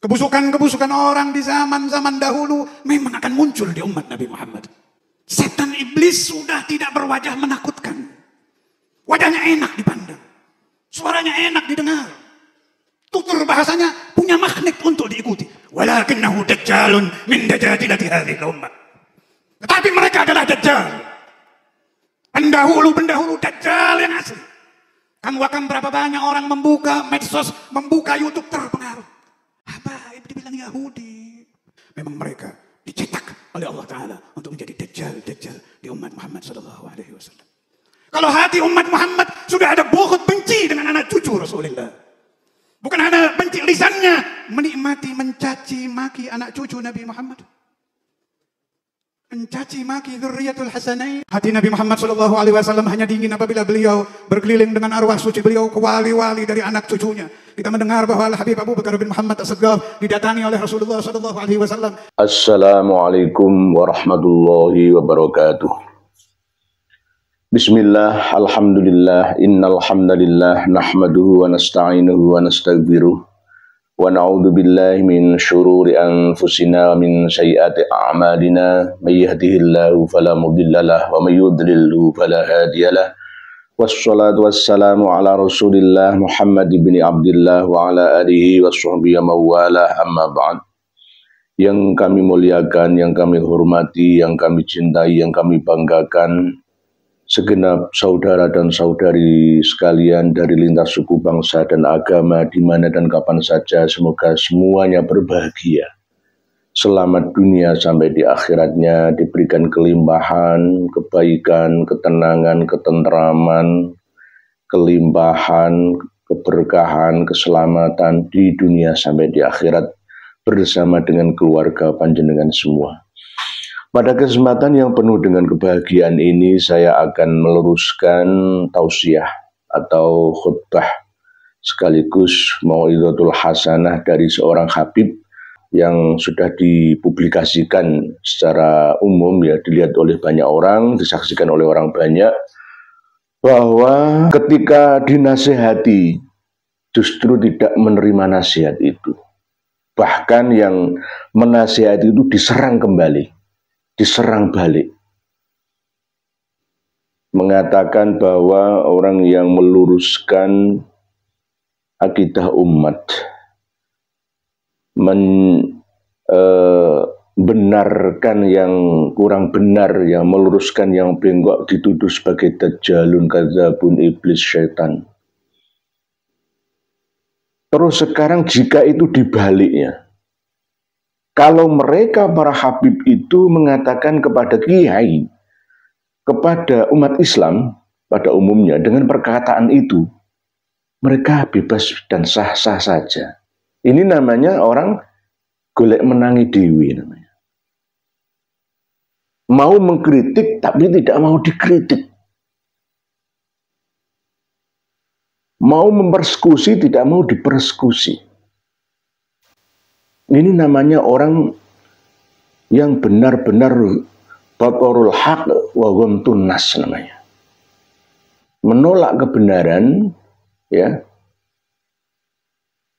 Kebusukan-kebusukan orang di zaman-zaman dahulu memang akan muncul di umat Nabi Muhammad. Setan iblis sudah tidak berwajah menakutkan. Wajahnya enak dipandang. Suaranya enak didengar. Tutur bahasanya punya magnet untuk diikuti. Walakinnahu dajjalun min dajajilati hadhihi al-ummah. Tetapi mereka adalah dajjal. Pendahulu-pendahulu dajjal yang asli. Kamu akan berapa banyak orang membuka medsos, membuka YouTube terpengaruh. Habaib dibilang Yahudi. Memang mereka dicetak oleh Allah Ta'ala untuk menjadi dajjal di umat Muhammad SAW. Kalau hati umat Muhammad sudah ada bughd, benci dengan anak cucu Rasulullah. Bukan hanya benci lisannya, menikmati mencaci maki anak cucu Nabi Muhammad. Mencaci maki dzurriyyatul hasanain. Hati Nabi Muhammad SAW hanya dingin apabila beliau berkeliling dengan arwah suci beliau ke wali-wali dari anak cucunya. Kita mendengar bahwa Al-Habib Abu Bakar bin Muhammad As-Sagaf didatangi oleh Rasulullah SAW. Assalamualaikum warahmatullahi wabarakatuh. Bismillah, alhamdulillah, innal hamdalillah nahmaduhu wa nasta'inuhu wa nastaghfiruh wa na'udzu billahi min syururi anfusina wa min sayyiati a'malina may yahdihillahu fala mudhillalah wa may yudlilhu fala hadiyalah. Wassalatu wassalamu ala Rasulillah Muhammad ibn Abdullah wa ala alihi washabbihi mawalah, amma ba'd. Yang kami muliakan, yang kami hormati, yang kami cintai, yang kami banggakan, segenap saudara dan saudari sekalian dari lintas suku, bangsa, dan agama di mana dan kapan saja, semoga semuanya berbahagia. Selamat dunia sampai di akhiratnya, diberikan kelimpahan, kebaikan, ketenangan, ketentraman, kelimpahan, keberkahan, keselamatan di dunia sampai di akhirat bersama dengan keluarga panjenengan semua. Pada kesempatan yang penuh dengan kebahagiaan ini, saya akan meluruskan tausiah atau khutbah sekaligus mau'izatul hasanah dari seorang habib yang sudah dipublikasikan secara umum, ya, dilihat oleh banyak orang, disaksikan oleh orang banyak, bahwa ketika dinasihati justru tidak menerima nasihat itu. Bahkan yang menasihati itu diserang kembali, diserang balik. Mengatakan bahwa orang yang meluruskan akidah umat, membenarkan yang kurang benar, yang meluruskan yang bengkok, dituduh sebagai dajjalun, kadzabun, iblis, syaitan. Terus sekarang jika itu dibaliknya, kalau mereka para habib itu mengatakan kepada kiai, kepada umat Islam pada umumnya dengan perkataan itu, mereka bebas dan sah-sah saja. Ini namanya orang golek menangi dewi namanya. Mau mengkritik tapi tidak mau dikritik. Mau mempersekusi tidak mau dipersekusi. Ini namanya orang yang benar-benar batorul haq wa ghamtun nas namanya. Menolak kebenaran, ya,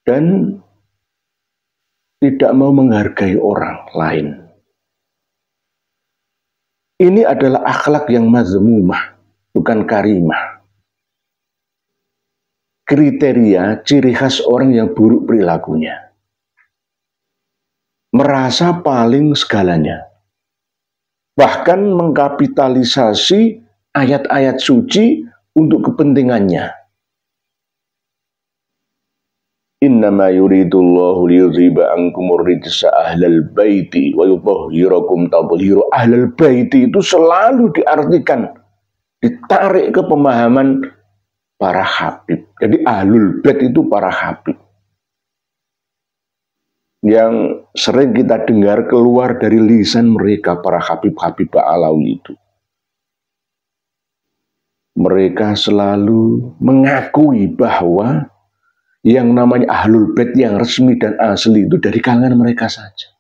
dan tidak mau menghargai orang lain. Ini adalah akhlak yang mazmumah, bukan karimah. Kriteria ciri khas orang yang buruk perilakunya. Merasa paling segalanya. Bahkan mengkapitalisasi ayat-ayat suci untuk kepentingannya. Innama yuridullahu liyudhiba ankumur rijsa ahlal baiti wa yutahhirakum tathhira. Ahlal baiti itu selalu diartikan, ditarik ke pemahaman para habib. Jadi ahlul bait itu para habib yang sering kita dengar keluar dari lisan mereka, para habib-habib Ba'alawi itu. Mereka selalu mengakui bahwa yang namanya ahlul bait yang resmi dan asli itu dari kalangan mereka saja.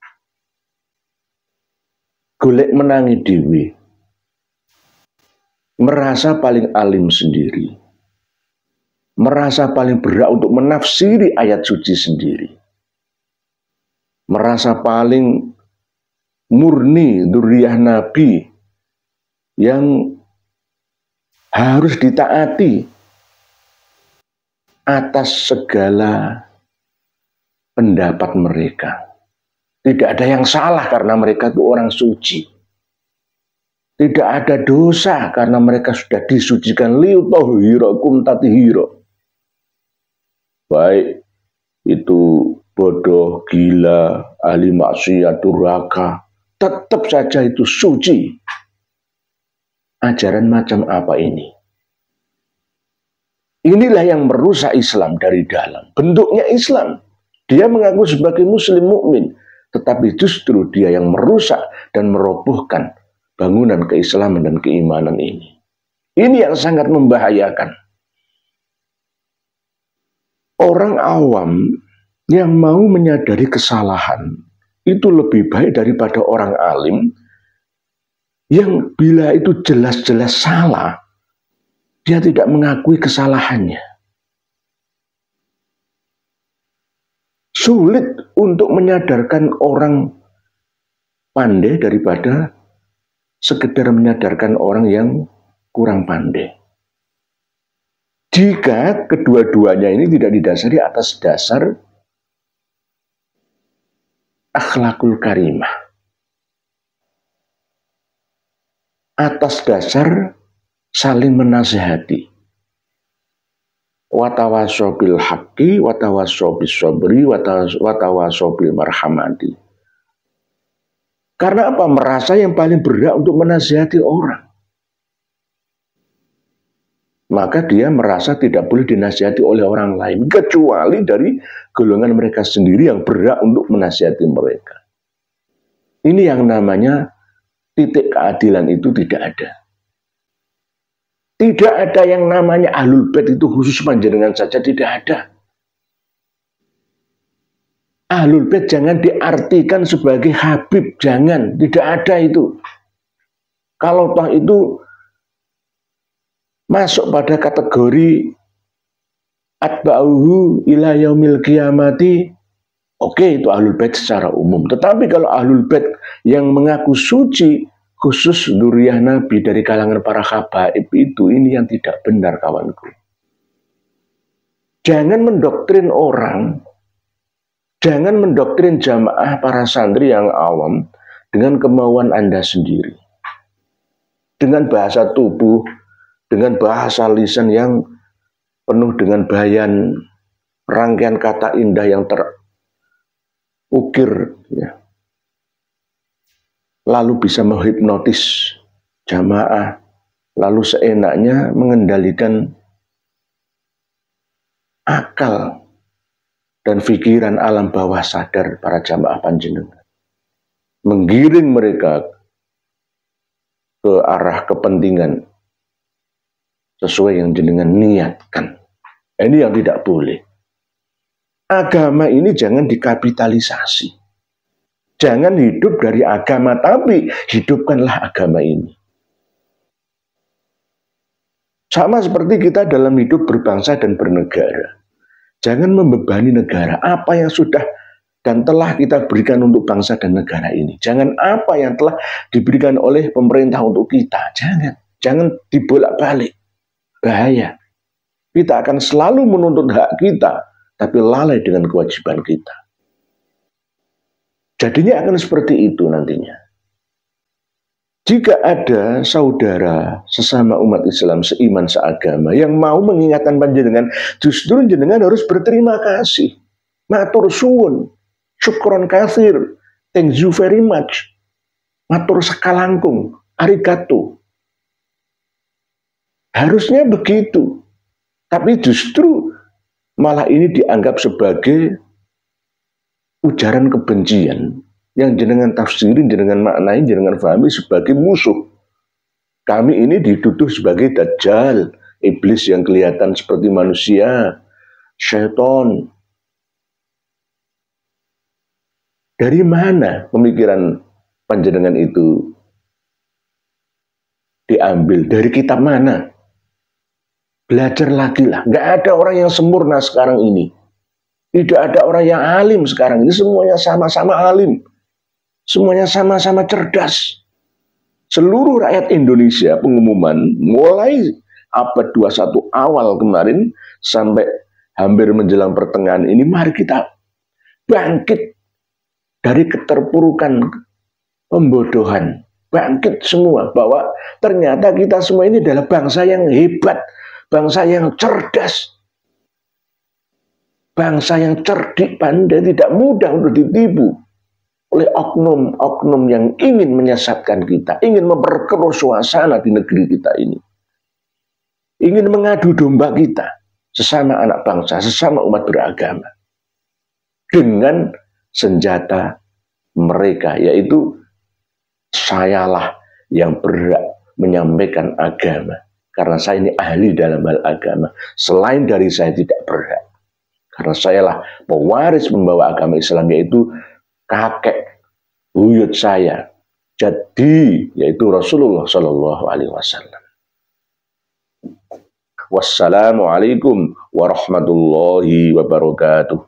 Golek menangi dewi, merasa paling alim sendiri, merasa paling berhak untuk menafsiri ayat suci sendiri. merasa paling murni dzurriyyah Nabi yang harus ditaati atas segala pendapat mereka. Tidak ada yang salah karena mereka itu orang suci. Tidak ada dosa karena mereka sudah disucikan liutahhirakum tathira. Baik itu bodoh, gila, ahli maksiat, durhaka, tetap saja itu suci. Ajaran macam apa ini? Inilah yang merusak Islam dari dalam. Bentuknya Islam. Dia mengaku sebagai muslim mukmin, tetapi justru dia yang merusak dan merobohkan bangunan keislaman dan keimanan ini. Ini yang sangat membahayakan. Orang awam yang mau menyadari kesalahan itu lebih baik daripada orang alim yang bila itu jelas-jelas salah, dia tidak mengakui kesalahannya. Sulit untuk menyadarkan orang pandai daripada sekedar menyadarkan orang yang kurang pandai. Jika kedua-duanya ini tidak didasari atas dasar akhlakul karimah, atas dasar saling menasihati, watawasau bil haqqi, watawasau bis sabri, watawasau bil marhamati. Karena apa? Merasa yang paling berhak untuk menasihati orang. Maka dia merasa tidak boleh dinasihati oleh orang lain, kecuali dari golongan mereka sendiri yang berhak untuk menasihati mereka. Ini yang namanya titik keadilan itu tidak ada. Tidak ada yang namanya ahlul bait itu khusus panjenengan saja, tidak ada. Ahlul bait jangan diartikan sebagai Habib, jangan, tidak ada itu. Kalau toh itu masuk pada kategori atba'uhu ila yaumil qiyamati, oke, itu ahlul bait secara umum. Tetapi kalau ahlul bait yang mengaku suci, khusus dzurriyyah Nabi dari kalangan para habaib itu, ini yang tidak benar, kawanku. Jangan mendoktrin orang, jangan mendoktrin jamaah para santri yang awam dengan kemauan Anda sendiri. Dengan bahasa tubuh, dengan bahasa lisan yang penuh dengan bayan, rangkaian kata indah yang terukir, ya. Lalu bisa menghipnotis jamaah, lalu seenaknya mengendalikan akal dan pikiran alam bawah sadar para jamaah panjenengan, menggiring mereka ke arah kepentingan sesuai yang jenengan niatkan. Ini yang tidak boleh. Agama ini jangan dikapitalisasi. Jangan hidup dari agama, tapi hidupkanlah agama ini. Sama seperti kita dalam hidup berbangsa dan bernegara. Jangan membebani negara apa yang sudah dan telah kita berikan untuk bangsa dan negara ini. Jangan apa yang telah diberikan oleh pemerintah untuk kita. Jangan dibolak-balik. Bahaya. Kita akan selalu menuntut hak kita, tapi lalai dengan kewajiban kita. Jadinya akan seperti itu nantinya. Jika ada saudara sesama umat Islam seiman seagama yang mau mengingatkan panjenengan, justru jenengan harus berterima kasih. Matur suwun, syukron katsir, thank you very much. Matur sakalangkung, arigato. Harusnya begitu. Tapi justru malah ini dianggap sebagai ujaran kebencian yang jenengan tafsirin, jenengan maknai, jenengan fahami sebagai musuh. Kami ini dituduh sebagai dajjal, iblis yang kelihatan seperti manusia, syaitan. Dari mana pemikiran panjenengan itu diambil? Dari kitab mana? Belajar lagi lah. Nggak ada orang yang sempurna sekarang ini. Tidak ada orang yang alim sekarang ini, semuanya sama-sama alim. Semuanya sama-sama cerdas. Seluruh rakyat Indonesia pengumuman mulai abad 21 awal kemarin sampai hampir menjelang pertengahan ini, mari kita bangkit dari keterpurukan pembodohan. Bangkit semua bahwa ternyata kita semua ini adalah bangsa yang hebat, bangsa yang cerdas, bangsa yang cerdik, pandai, tidak mudah untuk ditipu oleh oknum-oknum yang ingin menyesatkan kita, ingin memperkeruh suasana di negeri kita ini, ingin mengadu domba kita, sesama anak bangsa, sesama umat beragama, dengan senjata mereka, yaitu sayalah yang berhak menyampaikan agama, karena saya ini ahli dalam hal agama. Selain dari saya tidak berhak, karena sayalah pewaris membawa agama Islam, yaitu kakek buyut saya, jadi yaitu Rasulullah Shallallahu Alaihi Wasallam. Wassalamualaikum warahmatullahi wabarakatuh.